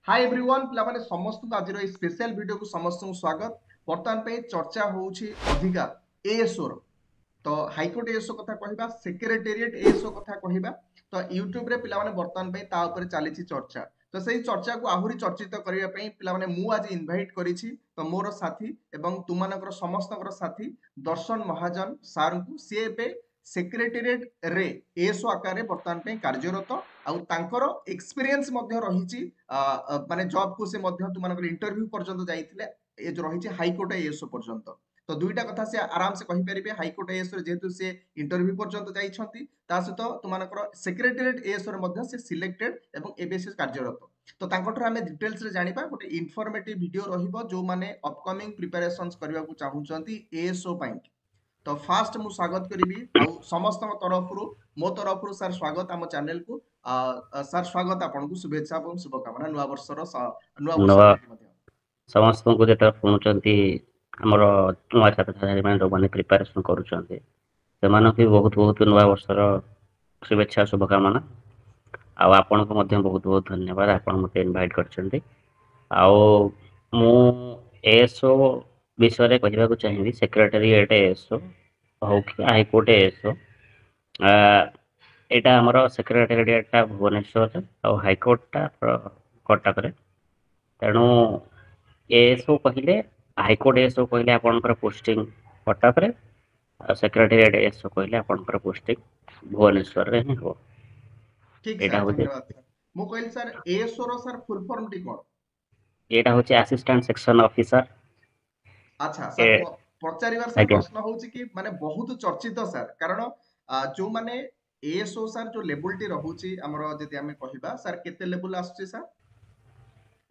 Hi everyone पिलामाने समस्त को आज स्पेशल वीडियो को समस्त को स्वागत। वर्तमान पे चर्चा होउछि अधिका एएसओ रो तो हाईकोर्ट एएसओ कथा कहबा सेक्रेटेरिएट एएसओ कथा कहबा तो यूट्यूब रे पिलामाने वर्तमान पे ता ऊपर चलीछि चर्चा। तो सही चर्चा को आहुरी चर्चित करिया पई पिलामाने मु आज इनवाइट करिछि तो मोर साथी एवं तुमानकर समस्तकर साथी दर्शन महाजन सार को सी पे सेक्रेटेरिएट रे एएसओ आकार रे वर्तमान पे कार्यरत आउ तांकर एक्सपीरियंस मध्य रहिछि माने जॉब को से मध्य तुमानकर इंटरव्यू पर्यंत जाइथिले ए जो रहिछि हाईकोर्ट एएसओ पर्यंत तो दुईटा कथा से आराम से कहि परिबे हाईकोर्ट एएसओ जेहेतु से इंटरव्यू पर्यंत जाइछंती ता सहित तुमानकर सेक्रेटेरिएट एएसओ मध्य से सिलेक्टेड एवं एबीएस कार्यरत तो तांकटर हमें डिटेल्स रे जानिबा गोटे इन्फॉर्मेटिव वीडियो रहिबो जो माने अपकमिंग प्रिपरेशंस करबा को चाहुचंती एएसओ पई तो फास्ट मु स्वागत करिबी आ समस्त तरफरु मो तरफरु सर स्वागत आम चैनल को सर स्वागत आपन को शुभेच्छा एवं शुभकामना नुआ वर्षर नुआ वर्ष नवा प्रति मध्य समस्त को जेटा शुणुचंती हमर नुआ छात्र छात्री माने जो माने प्रिपरेशन करूचंती सेमानक भी बहुत बहुत नुआ वर्षर शुभेच्छा शुभकामना आ आपन को मध्य बहुत बहुत धन्यवाद आपन मते इनवाइट करचंती आ मु एएसओ विषय रे कहिबा को चाहिबी सेक्रेटरीएट एएसओ हो कि हाईकोर्ट एएसओ एटा हमर सेक्रेटरीएट टा भुवनेश्वर आ हाईकोर्ट टा कटक रे तेणु एएसओ कहले हाईकोर्ट एएसओ कहले आपनकर पोस्टिंग कटक रे सेक्रेटरीएट एएसओ कहले आपनकर पोस्टिंग भुवनेश्वर रे ही हो ठीक एटा सर होचे धन्यवाद सर मु कहल सर एएसओ रो सर फुल फॉर्म टी कोन एटा होचे असिस्टेंट सेक्शन ऑफिसर अच्छा ए सर पचारिवार सर आज्ञा प्रश्न होउछि कि माने बहुत चर्चित सर कारण जो माने एएसओ सर जो लेवल टी रहउछि हमरो जति हमें कहिबा सर केते लेवल आछी सर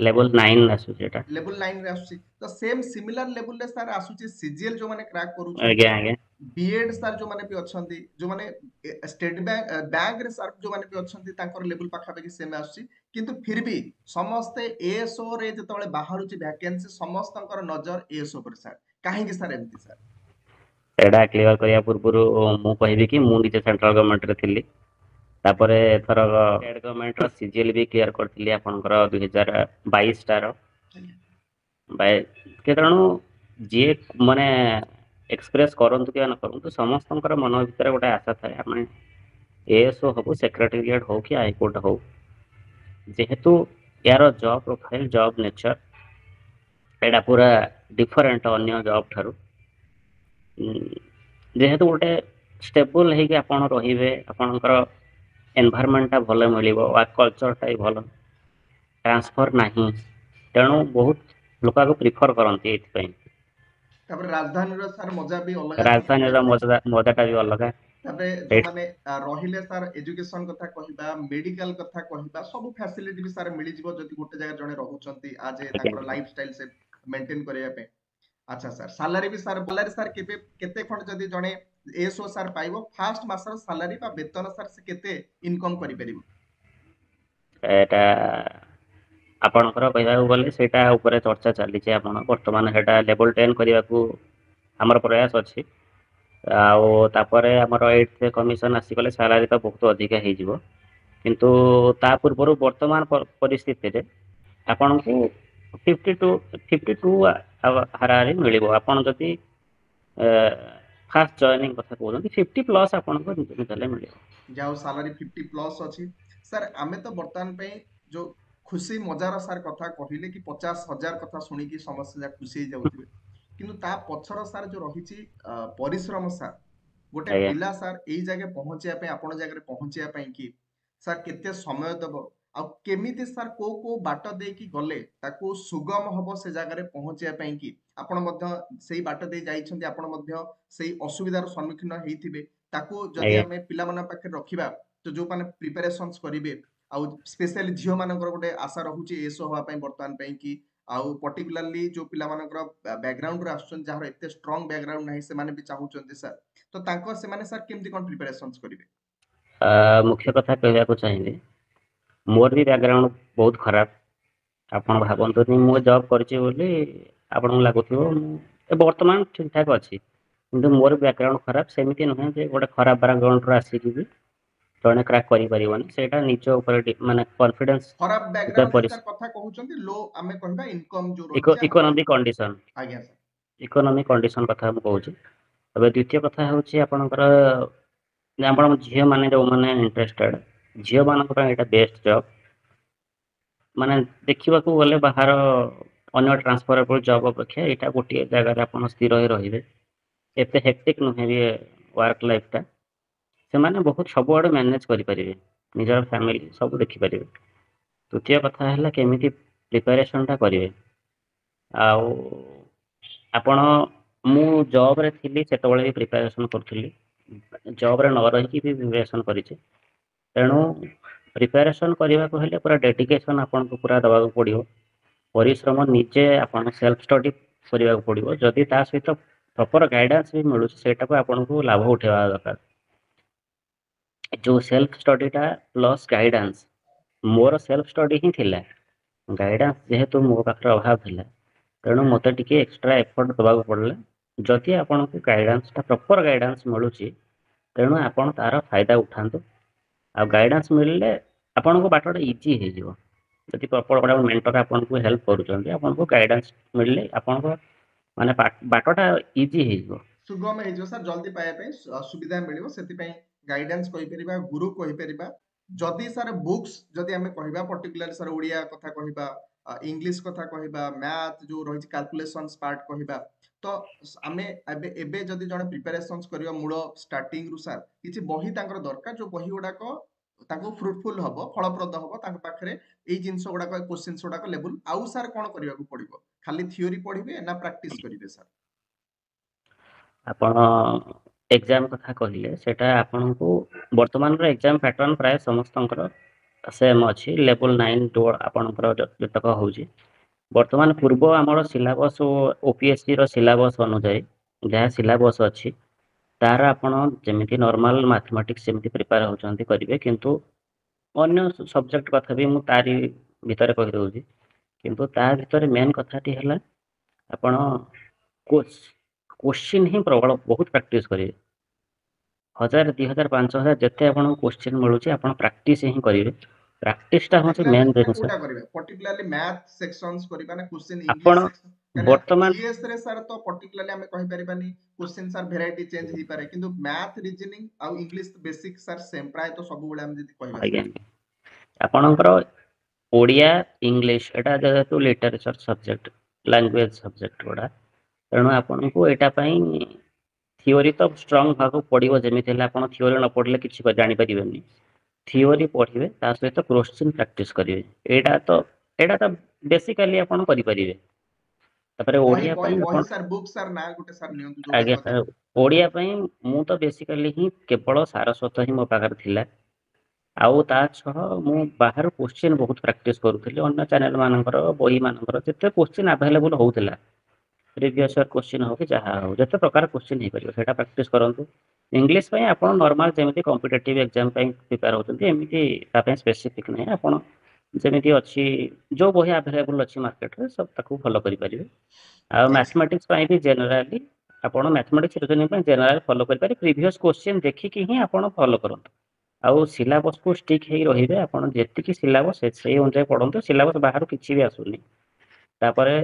लेवल 9 आसुचे एटा लेवल 9 रे आछी तो सेम सिमिलर लेवल रे सर आछुछि सीजीएल जो माने क्रैक करूछंती आज्ञा आज्ञा बीएड सर जो माने भी अछंती जो माने स्टेट बैंक बैंक रे सर जो माने भी अछंती तांकर लेवल पाखा पाखी सेम आछी किंतु फिर भी समस्त एएसओ रे जतले बाहरुछि वैकेंसी समस्तंकर नजर एएसओ पर सर काहे कि सर एमती सर एटा क्लियर करिया पूर्वरु मु कहिबी कि मु निजे सेंट्रल गवर्नमेंट रे थिली तापरे थर स्टेट गवर्नमेंट रो सीजीएल भी क्लियर करथिली आपनकर 2022 टार बाय केतरणु जे माने एक्सप्रेस करंतु कि न करंतु समस्तंकर मन भीतर गोटे आशा थाए आमे एएसओ हो सेक्रेटेरिएट हो कि हाईकोर्ट हो जेहेतु यार जॉब प्रोफाइल जॉब नेचर एटा पूरा डिफरेंट अन्य जॉब ठारू जेहेतु गोटे स्टेबल है कि आपण रहिबे आपणकर एनवायरनमेंट टा भले मिलिबो वर्क कल्चर टा भलो ट्रांसफर नाही तेणु बहुत लोक को प्रिफर करंती एथि तापर राजधानी रो सर मजा भी अलग थाए राजधानी रो मजाटा भी अलग तापरे जो माने रहिले सर एजुकेशन कथा कहिबा मेडिकल कथा कहिबा सब फैसिलिटी भी सर मिली जिवो जति गोटे जगह जने रहउचंती आज ताकर लाइफस्टाइल से मेंटेन करिया पे अच्छा सर सैलरी भी सर केबे केते खंड जदी जने एसओ सर पाइबो फर्स्ट मासर सैलरी बा वेतन सर से केते इनकम करि परिबो एटा आपणकर कहबा गले सेटा ऊपर चर्चा चली आपण वर्तमान हेटा लेवल 10 करबा को हमर प्रयास अछि तापरे हमर 8th कमिशन आसी गले सैलरी तो बहुत अधिक हे जिवो किंतु ता पूर्व वर्तमान परिस्थिति रे आपन को 52 हारारी मिलिबो आपन जति फास्ट जॉइनिंग कथा कहउछन 50 प्लस आपन को नितले मिलिबो जाओ सैलरी 50 प्लस अछि सर आमे तो वर्तमान पे जो खुशी मजार सर कथा कहिले कि 50,000 कथा सुनी कि समस्या खुशी जाउथिबे किंतु ता पछर सर जो रहिछि परिश्रम सर गोटे आया पिला सर एई जगह पहुंचिया पे आपण जगह रे पहुंचिया पे कि सर केते समय दबो आ केमिति सर को बाट दे कि गले ताको सुगम हबो से जगह रे पहुंचिया पे कि आपण मध्य सेई बाट दे जाइछन्ती आपण मध्य सेई असुविधार सम्मुखीन हेइथिबे ताको जदि आया हमें पिला माने पाखे रखिबा तो जो माने प्रिपरेशंस करिवे आ स्पेशली झियो मानकर गोटे आशा रहुची एसो हवा पई वर्तमान पई कि आउ पर्टिकुलरली जो पिला मानकर बैकग्राउंड रे आछन जहार एते स्ट्रांग बैकग्राउंड नाही से माने भी चाहुचंती सर तो तांको से माने सर केमति कोन प्रिपरेशंस करिवे मुख्य कथा कहबा को चाहिए मोर भी बैकग्राउंड बहुत खराब आपण भाबंतु मु जॉब करछि बोली आपण लागुथिबो वर्तमान ठीक ठाक अछि किंतु मोर बैकग्राउंड खराब सेमिति नहे जे गोटे खराब बैकग्राउंड रो आसी कि ଜଣେ କ୍ରାକ୍ କରିପାରିବନି, ସେଇଟା ନିଜ ଉପରେ ମାନେ କନଫିଡେନ୍ସ ଖରାପ ଉପରେ ବ୍ୟାକଗ୍ରାଉଣ୍ଡ ରେ ସାର୍ କଥା କହୁଛନ୍ତି, ଲୋ ଆମେ କହିବା ଇନକମ୍ ଯୋଉ ରହୁଛି ଆମର। ଇକୋନୋମିକ କଣ୍ଡିସନ ଆଜ୍ଞା ସାର୍। ଇକୋନୋମିକ କଣ୍ଡିସନ କଥା ମୁଁ କହୁଛି। ଏବେ ଦ୍ୱିତୀୟ କଥା ହେଉଛି ଆପଣଙ୍କର ଆପଣ ଝିଅ ମାନେ ଯୋଉମାନେ ଇଣ୍ଟରେଷ୍ଟେଡ, ଝିଅ ମାନଙ୍କ ପାଇଁ ଏଇଟା ବେଷ୍ଟ ଜବ୍। ମାନେ ଦେଖିବାକୁ ଗଲେ ବାହାର ଅନ୍ୟ ଟ୍ରାନ୍ସଫରେବଲ ଜବ୍ ଅପେକ୍ଷା ଏଇଟା ଗୋଟିଏ ଜାଗାରେ ଆପଣ ସ୍ଥିର ହୋଇ ରହିବେ, ଏତେ ହେକ୍ଟିକ ନୁହେଁ ବି ୱାର୍କ ଲାଇଫଟା। ସେମାନେ ବହୁତ ସବୁଆଡୁ ମ୍ୟାନେଜ କରିପାରିବେ, ନିଜର ଫ୍ୟାମିଲି ସବୁ ଦେଖିପାରିବେ। ତୃତୀୟ କଥା ହେଲା କେମିତି ପ୍ରିପାରେସନଟା କରିବେ। ଆଉ ଆପଣ, ମୁଁ ଜବରେ ଥିଲି ସେତେବେଳେ ବି ପ୍ରିପାରେସନ କରୁଥିଲି, ଜବରେ ନ ରହିକି ବି ପ୍ରିପାରେସନ କରିଛି। ତେଣୁ ପ୍ରିପାରେସନ କରିବାକୁ ହେଲେ ପୁରା ଡେଡିକେସନ ଆପଣଙ୍କୁ ପୁରା ଦେବାକୁ ପଡ଼ିବ, ପରିଶ୍ରମ ନିଜେ ଆପଣ ସେଲ୍ଫ ଷ୍ଟଡି କରିବାକୁ ପଡ଼ିବ। ଯଦି ତା ସହିତ ପ୍ରପର ଗାଇଡାନ୍ସ ବି ମିଳୁଛି, ସେଇଟାକୁ ଆପଣଙ୍କୁ ଲାଭ ଉଠେଇବା ଦରକାର। ଯୋଉ ସେଲ୍ଫ ଷ୍ଟଡିଟା ପ୍ଲସ୍ ଗାଇଡାନ୍ସ, ମୋର ସେଲ୍ଫ ଷ୍ଟଡି ହିଁ ଥିଲା, ଗାଇଡାନ୍ସ ଯେହେତୁ ମୋ ପାଖରେ ଅଭାବ ଥିଲା, ତେଣୁ ମୋତେ ଟିକେ ଏକ୍ସଟ୍ରା ଏଫର୍ଟ ଦେବାକୁ ପଡ଼ିଲା। ଯଦି ଆପଣଙ୍କୁ ଗାଇଡାନ୍ସଟା ପ୍ରପର ଗାଇଡାନ୍ସ ମିଳୁଛି, ତେଣୁ ଆପଣ ତାର ଫାଇଦା ଉଠାନ୍ତୁ। ଆଉ ଗାଇଡାନ୍ସ ମିଳିଲେ ଆପଣଙ୍କ ବାଟଟା ଇଜି ହେଇଯିବ। ଯଦି ପ୍ରପର ଗୋଟେ ମେଣ୍ଟର ଆପଣଙ୍କୁ ହେଲ୍ପ କରୁଛନ୍ତି, ଆପଣଙ୍କୁ ଗାଇଡାନ୍ସ ମିଳିଲେ ଆପଣଙ୍କ ମାନେ ବାଟଟା ଇଜି ହେଇଯିବ। ସୁଗମ ହେଇଯିବ ସାର୍, ଜଲ୍ଦି ପାଇବା ପାଇଁ ସୁବିଧା ମିଳିବ। ସେଥିପାଇଁ ଗାଇଡାନ୍ସ କହିପାରିବା, ଗୁରୁ କହିପାରିବା। ଯଦି ସାର୍ ବୁକ୍ସ ଯଦି ଆମେ କହିବା ପର୍ଟିକୁଲାର ସାର୍ ଓଡ଼ିଆ କଥା କହିବା, ଇଂଲିଶ କଥା କହିବା, ମ୍ୟାଥ ଯୋଉ ରହିଛି କାଲକୁଲେସନ୍ସ ପାର୍ଟ କହିବା, ତ ଆମେ ଏବେ ଯଦି ଜଣେ ପ୍ରିପାରେସନ୍ସ କରିବା ମୂଳ ଷ୍ଟାର୍ଟିଂରୁ ସାର୍, କିଛି ବହି ତାଙ୍କର ଦରକାର, ଯୋଉ ବହି ଗୁଡାକ ତାଙ୍କୁ ଫ୍ରୁଟଫୁଲ ହବ, ଫଳପ୍ରଦ ହବ, ତାଙ୍କ ପାଖରେ ଏଇ ଜିନିଷ ଗୁଡାକ କ୍ୱେଶ୍ଚିନ୍ସ ଗୁଡାକ ଲେବୁଲ। ଆଉ ସାର୍ କଣ କରିବାକୁ ପଡିବ? ଖାଲି ଥିଓରି ପଢିବେ ନା ପ୍ରାକ୍ଟିସ କରିବେ ସାର୍? ଆପଣ ଏକ୍ଜାମ କଥା କହିଲେ, ସେଟା ଆପଣଙ୍କୁ ବର୍ତ୍ତମାନର ଏକ୍ଜାମ ପ୍ୟାଟର୍ନ ପ୍ରାୟ ସମସ୍ତଙ୍କର ସେମ୍ ଅଛି। ଲେବୁଲ 9 ଟୁ ଆପଣଙ୍କର ଯେତକ ହେଉଛି ବର୍ତ୍ତମାନ, ପୂର୍ବ ଆମର ସିଲାବସ୍ ଓ OPSC ର ସିଲାବସ୍ ଅନୁଯାୟୀ ଯାହା ସିଲାବସ୍ ଅଛି, ତାର ଆପଣ ଯେମିତି ନର୍ମାଲ ମ୍ୟାଥମେଟିକ୍ସ ଯେମିତି ପ୍ରିପେୟାର ହେଉଛନ୍ତି କରିବେ, କିନ୍ତୁ ଅନ୍ୟ ସବଜେକ୍ଟ କଥା ବି ମୁଁ ତାରି ଭିତରେ କହିଦେଉଛି। କିନ୍ତୁ ତା ଭିତରେ ମେନ୍ କଥାଟି ହେଲା ଆପଣ କୋଶ୍ଚିନ୍ ହିଁ ପ୍ରବଳ ବହୁତ ପ୍ରାକ୍ଟିସ କରିବେ। 1000, 2000, 5000 ଯେତେ ଆପଣଙ୍କୁ କୋଶ୍ଚିନ୍ ମିଳୁଛି, ଆପଣ ପ୍ରାକ୍ଟିସ ହିଁ କରିବେ। ପ୍ରାକ୍ଟିସଟା ହେଉଛି ପର୍ଟିକୁଲାରଲି ମେନ୍ ସାର୍ ଜିନିଷ। କୋଉଟା କରିବେ? ପର୍ଟିକୁଲାରଲି ମ୍ୟାଥ ସେକ୍ସନ୍ସ କରିବା ନା କ୍ୱେଶ୍ଚିନ୍ ଆପଣ ଇଂଲିଶ ସେକ୍ସନ? କାହିଁକିନା ବର୍ତ୍ତମାନ ଜିଏସ୍ ରେ ସାର୍ ତ ପର୍ଟିକୁଲାରଲି ଆମେ କହିପାରିବାନି, କ୍ୱେଶ୍ଚିନ୍ ସାର୍ ଭେରାଇଟି ଚେଞ୍ଜ ହେଇପାରେ, କିନ୍ତୁ ମ୍ୟାଥ ରିଜନିଂ ଆଉ ଇଂଲିଶ ବେସିକ୍ ସାର୍ ସେମ୍ ପ୍ରାୟତଃ ସବୁବେଳେ ଆମେ ଯଦି କହିବା ଆଜ୍ଞା, ସାର୍। ଆପଣଙ୍କର ଓଡ଼ିଆ, ଇଂଲିଶ ଏଇଟା ଯେହେତୁ ଲିଟରେଚର ସବଜେକ୍ଟ, ଲାଙ୍ଗୁଏଜ ସବଜେକ୍ଟ ଗୁଡ଼ା, ତେଣୁ ଆପଣଙ୍କୁ ଏଇଟା ପାଇଁ ଥିଓରି ତ ଷ୍ଟ୍ରଙ୍ଗ ହେବାକୁ ପଡ଼ିବ। ଯେମିତି ହେଲେ ଆପଣ ଥିଓରି ନ ପଢ଼ିଲେ କିଛି ଜାଣିପାରିବେନି। ଥିଓରି ପଢ଼ିବେ, ତା ସହିତ କ୍ୱେଶ୍ଚିନ୍ ପ୍ରାକ୍ଟିସ କରିବେ। ଏଇଟା ତ ବେସିକାଲି ଆପଣ କରିପାରିବେ। ତାପରେ ବହି ଓଡ଼ିଆ ବହି ପାଇଁ ଆପଣ, ବହି ସାର୍ ବୁକ୍ ସାର୍ ନା ଗୋଟେ ସାର୍ ନିଅନ୍ତୁ ଯୋଉଟା ଆଜ୍ଞା କହିବେ। ସାର୍, ଓଡ଼ିଆ ପାଇଁ ମୁଁ ତ ବେସିକାଲି ହିଁ କେବଳ ସାରସ୍ୱତ ହିଁ ମୋ ପାଖରେ ଥିଲା। ଆଉ ତା ସହ ମୁଁ ବାହାରୁ କୋଶ୍ଚିନ୍ ବହୁତ ପ୍ରାକ୍ଟିସ କରୁଥିଲି, ଅନ୍ୟ ଚ୍ୟାନେଲ ମାନଙ୍କର ବହି ମାନଙ୍କର ଯେତେ କୋଶ୍ଚିନ୍ ଆଭେଲେବୁଲ ହଉଥିଲା, ପ୍ରିଭିୟସ୍ ଇୟର କୋଶ୍ଚିନ୍ ହଉ କି ଯାହା ହଉ, ଯେତେ ପ୍ରକାର କୋଶ୍ଚିନ୍ ହେଇପାରିବ ସେଇଟା ପ୍ରାକ୍ଟିସ କରନ୍ତୁ। ଇଂଲିଶ ପାଇଁ ଆପଣ ନର୍ମାଲ ଯେମିତି କମ୍ପିଟେଟିଭ ଏକ୍ଜାମ ପାଇଁ ପ୍ରିପେୟାର ହେଉଛନ୍ତି, ଏମିତି ତା ପାଇଁ ସ୍ପେସିଫିକ୍ ନାହିଁ। ଆପଣ ଯେମିତି ଅଛି, ଯୋଉ ବହି ଆଭେଲେବୁଲ ଅଛି ମାର୍କେଟରେ, ସବୁ ତାକୁ ଫଲୋ କରିପାରିବେ। ଆଉ ଠିକ୍ ମ୍ୟାଥମେଟିକ୍ସ ପାଇଁ ବି ଜେନେରାଲି ଆପଣ ମ୍ୟାଥମେଟିକ୍ସ ରିଜନିଂ ପାଇଁ ଜେନେରାଲି ଫଲୋ କରିପାରିବେ। ପ୍ରିଭିୟସ୍ କୋଶ୍ଚିନ୍ ଦେଖିକି ହିଁ ଆପଣ ଫଲୋ କରନ୍ତୁ। ଆଉ ସିଲାବସକୁ ଷ୍ଟିକ୍ ହେଇ ରହିବେ। ଆପଣ ଯେତିକି ସିଲାବସ୍ ସେଇ ଅନୁଯାୟୀ ପଢ଼ନ୍ତୁ, ସିଲାବସ୍ ବାହାରୁ କିଛି ବି ଆସୁନି। ତାପରେ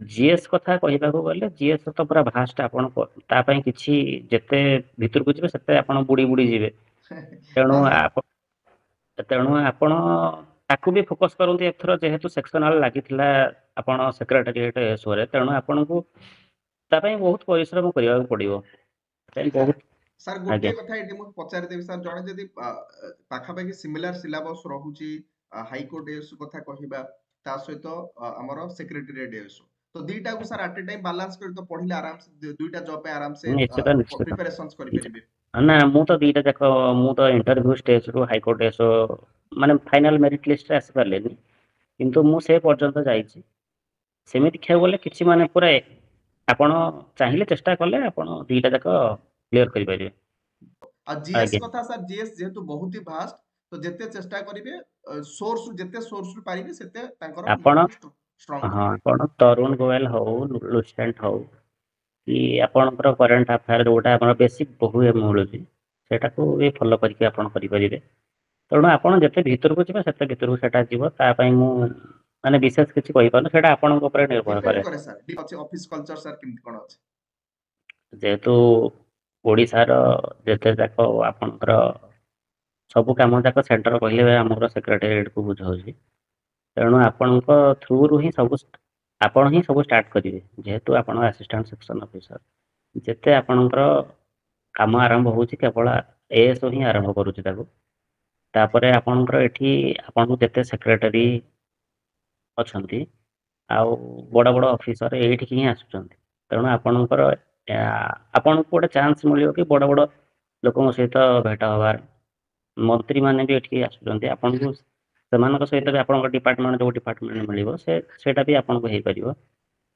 ଜିଏସ୍ କଥା କହିବାକୁ ଗଲେ, ଜିଏସ୍ ତ ପୁରା ଭାଷ୍ଟ। ଆପଣ ତା ପାଇଁ କିଛି ଯେତେ ଭିତରକୁ ଯିବେ ସେତେ ଆପଣ ବୁଡ଼ି ବୁଡ଼ି ଯିବେ। ତେଣୁ ହଁ ସାର୍। ଆପଣ ତାକୁ ବି ଫୋକସ୍ କରନ୍ତୁ ଏଥର, ଯେହେତୁ ସେକ୍ସନାଲ ଲାଗିଥିଲା ଆପଣ ସେକ୍ରେଟାରିଏଟ୍ ଏସୋରେ, ତେଣୁ ଆପଣଙ୍କୁ ତା ପାଇଁ ବହୁତ ପରିଶ୍ରମ କରିବାକୁ ପଡ଼ିବ। ସାର୍ ବହୁତ। ସାର୍ ଆଜ୍ଞା, ଗୋଟିଏ କଥା ଏଠି ମୁଁ ପଚାରିଦେବି ସାର୍, ଜଣେ ଯଦି ପାଖାପାଖି ସିମିଲାର ସିଲାବସ୍ ରହୁଛି, ହାଇକୋର୍ଟ ଏସୁ କଥା କହିବା, ତା ସହିତ ଆମର ସେକ୍ରେଟାରିଏଟ୍ ଏସୁ, ତ ଦିଟାକୁ sir at a time balance କରି ତ ପଢିଲେ ଆରାମସେ ଦୁଇଟା ଜବ୍ ପାଇଁ ଆରାମସେ ନିଶ୍ଚିତ ନିଶ୍ଚିତ। ପ୍ରିପାରେସନ୍ସ କରିପାରିବେ। ନା, ମୁଁ ତ ଦିଟା ଯାକ, ମୁଁ ତ ଇଣ୍ଟରଭ୍ୟୁ ଷ୍ଟେଜରୁ ହାଇକୋର୍ଟ ଏସୋ ମାନେ ଫାଇନାଲ ମେରିଟ୍ ଲିଷ୍ଟରେ ଆସିପାରିଲିନି, କିନ୍ତୁ ମୁଁ ସେ ପର୍ଯ୍ୟନ୍ତ ଯାଇଛି। ସେମିତି ଦେଖିବାକୁ ଗଲେ କିଛି ମାନେ ପୁରା ଆପଣ ଚାହିଁଲେ ଚେଷ୍ଟା କଲେ ଆପଣ ଦିଟା ଯାକ କ୍ଲିୟର କରିପାରିବେ। ଆଉ ଜିଏସ୍ ଆଜ୍ଞା, କଥା ସାର୍, ଜିଏସ୍ ଯେହେତୁ ବହୁତ ହି ଭାଷ୍ଟ, ତ ଯେତେ ଚେଷ୍ଟା କରିବେ ଯେତେ ସୋର୍ସରୁ ପାରିବେ ସେତେ ତାଙ୍କର ଆପଣ, ନିଜକୁ ଷ୍ଟ୍ରଙ୍ଗ ହଁ, କରିବେ। ଆପଣ ତରୁଣ ଗୋଏଲ ହଉ, ଲୁସେଣ୍ଟ ହଉ, କି ଆପଣଙ୍କର କରେଣ୍ଟ ଆଫେୟାର ଯୋଉଟା ଆମର ବେସିକ୍ ବହି ମିଳୁଛି, ସେଟାକୁ ବି ଫଲୋ କରିକି ଆପଣ କରିପାରିବେ। ତେଣୁ ଆପଣ ଯେତେ ଭିତରକୁ ଯିବେ ସେତେ ଭିତରକୁ ସେଟା ଯିବ। ତା ପାଇଁ ମୁଁ ମାନେ ବିଶେଷ କିଛି କହିପାରୁନି, ସେଟା ଆପଣଙ୍କ ଉପରେ ନିର୍ଭର ଡିପେଣ୍ଡ କରେ। କରେ ସାର୍ ଅଛି ଅଫିସ କଲଚର ସାର୍ କେମିତି କଣ ଅଛି? ଯେହେତୁ ଓଡ଼ିଶାର ଯେତେ ଯାକ ଆପଣଙ୍କର ସବୁ କାମ ଯାକ ସେଣ୍ଟର କହିଲେ ଆମର ସେକ୍ରେଟାରିଏଟକୁ ବୁଝାଉଛି। ତେଣୁ ଆପଣଙ୍କ ଥ୍ରୁରୁ ହିଁ ସବୁ ଆପଣ ହିଁ ସବୁ ଷ୍ଟାର୍ଟ କରିବେ। ଯେହେତୁ ଆପଣ ଆସିଷ୍ଟାଣ୍ଟ ସେକ୍ସନ ଅଫିସର, ଯେତେ ଆପଣଙ୍କର କାମ ଆରମ୍ଭ ହେଉଛି କେବଳ ଏଏସଓ ହିଁ ଆରମ୍ଭ କରୁଛି ତାକୁ। ତାପରେ ଆପଣଙ୍କର ଏଠି ଆପଣଙ୍କୁ ଯେତେ ସେକ୍ରେଟାରୀ ଅଛନ୍ତି ଆଉ ବଡ଼ ବଡ଼ ଅଫିସର ଏଇଠିକି ହିଁ ଆସୁଛନ୍ତି। ତେଣୁ ଆପଣଙ୍କର ଆପଣଙ୍କୁ ଗୋଟେ ଚାନ୍ସ ମିଳିବ କି ବଡ଼ ବଡ଼ ଲୋକଙ୍କ ସହିତ ଭେଟ ହେବାର। ମନ୍ତ୍ରୀମାନେ ବି ଏଠିକି ଆସୁଛନ୍ତି, ଆପଣଙ୍କୁ ସେମାନଙ୍କ ସହିତ ବି ଆପଣଙ୍କ ଡିପାର୍ଟମେଣ୍ଟ ଯେଉଁ ଡିପାର୍ଟମେଣ୍ଟ ମିଳିବ ସେଇଟା ବି ଆପଣଙ୍କୁ ହେଇପାରିବ।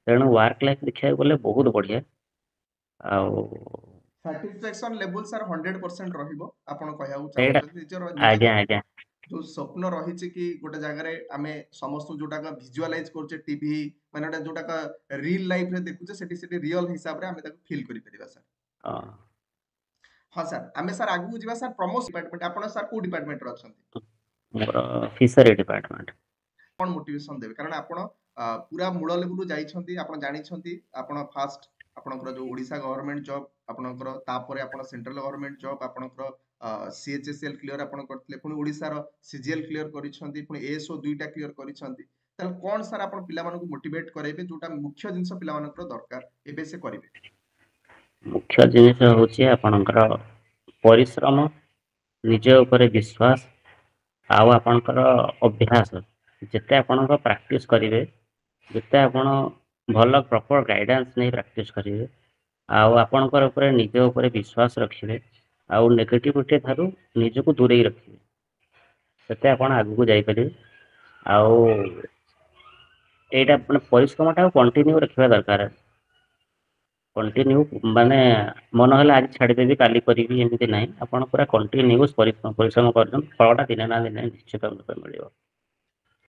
ତେଣୁ ୱାର୍କ ଲାଇଫ୍ ଦେଖିବାକୁ ଗଲେ ବହୁତ ବଢ଼ିଆ। ଆଉ ସାଟିସ୍ଫ୍ୟାକ୍ସନ ଲେଭେଲ ସାର୍ 100% ରହିବ। ଆପଣ କହିବାକୁ ସେଇଟା ଚାହୁଁଛନ୍ତି ନିଜର ଆଜ୍ଞା ଆଜ୍ଞା ଯୋଉ ସ୍ୱପ୍ନ ରହିଛି କି ଗୋଟେ ଜାଗାରେ ଆମେ ସମସ୍ତଙ୍କୁ ଯୋଉଟାକ ଭିଜୁଆଲାଇଜ କରୁଛେ ଟିଭି ମାନେ ଗୋଟେ ଯୋଉଟାକ ରିଲ ଲାଇଫ ରେ ଦେଖୁଛେ ସେଠି ରିଅଲ ହିସାବରେ ଆମେ ତାକୁ ଫିଲ୍ କରିପାରିବା ସାର୍। ହଁ। ହଁ ସାର୍, ଆମେ ସାର୍ ଆଗକୁ ଯିବା ସାର୍ ପ୍ରମୋସ ଡିପାର୍ଟମେଣ୍ଟ। ଆପଣ ସାର୍ କୋଉ ଡିପାର୍ଟମେଣ୍ଟରେ ଅଛନ୍ତି? ମୋର ଫିସରୀ ଡିପାର୍ଟମେଣ୍ଟ। କଣ ମୋଟିଭେସନ ଦେବେ? କାରଣ ଆପଣ ପୁରା ମୂଳ ଲେଭେଲରୁ ଯାଇଛନ୍ତି, ଆପଣ ଜାଣିଛନ୍ତି ଆପଣ ଫାଷ୍ଟ ଆପଣଙ୍କର ଯୋଉ ଓଡିଶା ଗଭର୍ଣମେଣ୍ଟ ଜବ ଆପଣଙ୍କର, ତାପରେ ଆପଣ ସେଣ୍ଟ୍ରାଲ ଗଭର୍ଣମେଣ୍ଟ ଜବ ଆପଣଙ୍କର ସିଏଚଏସଏଲ କ୍ଲିୟର ଆପଣ କରିଥିଲେ, ପୁଣି ଓଡିଶାର ସିଜିଏଲ କ୍ଲିୟର କରିଛନ୍ତି, ପୁଣି ଏଏସଓ 2ଟା କ୍ଲିୟର କରିଛନ୍ତି। ତାହେଲେ କଣ ସାର୍ ଆପଣ ପିଲାମାନଙ୍କୁ ମୋଟିଭେଟ କରାଇବେ ଯୋଉଟା ମୁଖ୍ୟ ଜିନିଷ ପିଲାମାନଙ୍କର ଦରକାର ଏବେ ସେ କରିବେ? ମୁଖ୍ୟ ଜିନିଷ ହେଉଛି ଆପଣଙ୍କର ପରିଶ୍ରମ, ନିଜ ଉପରେ ବିଶ୍ୱାସ, ଆଉ ଆପଣଙ୍କର ଅଭ୍ୟାସ। ଯେତେ ଆପଣଙ୍କ ପ୍ରାକ୍ଟିସ କରିବେ, ଯେତେ ଆପଣ ଭଲ ପ୍ରପର ଗାଇଡାନ୍ସ ନେଇ ପ୍ରାକ୍ଟିସ କରିବେ, ଆଉ ଆପଣଙ୍କର ଉପରେ ନିଜ ଉପରେ ବିଶ୍ୱାସ ରଖିବେ, ଆଉ ନେଗେଟିଭିଟି ଠାରୁ ନିଜକୁ ଦୂରେଇ ରଖିବେ, ସେତେ ଆପଣ ଆଗକୁ ଯାଇପାରିବେ। ଆଉ ଏଇଟା ମାନେ ପରିଶ୍ରମଟା କଣ୍ଟିନ୍ୟୁ ରଖିବା ଦରକାର। କଣ୍ଟିନ୍ୟୁ ମାନେ ମନ ହେଲେ ଆଜି ଛାଡ଼ିଦେବି କାଲି କରିବି ଏମିତି ନାହିଁ। ଆପଣ ପୁରା କଣ୍ଟିନ୍ୟୁସ୍ ପରିଶ୍ରମ କରନ୍ତୁ, ଫଳଟା ଦିନେ ନା ଦିନେ ନିଶ୍ଚିତ ରୂପେ ମିଳିବ।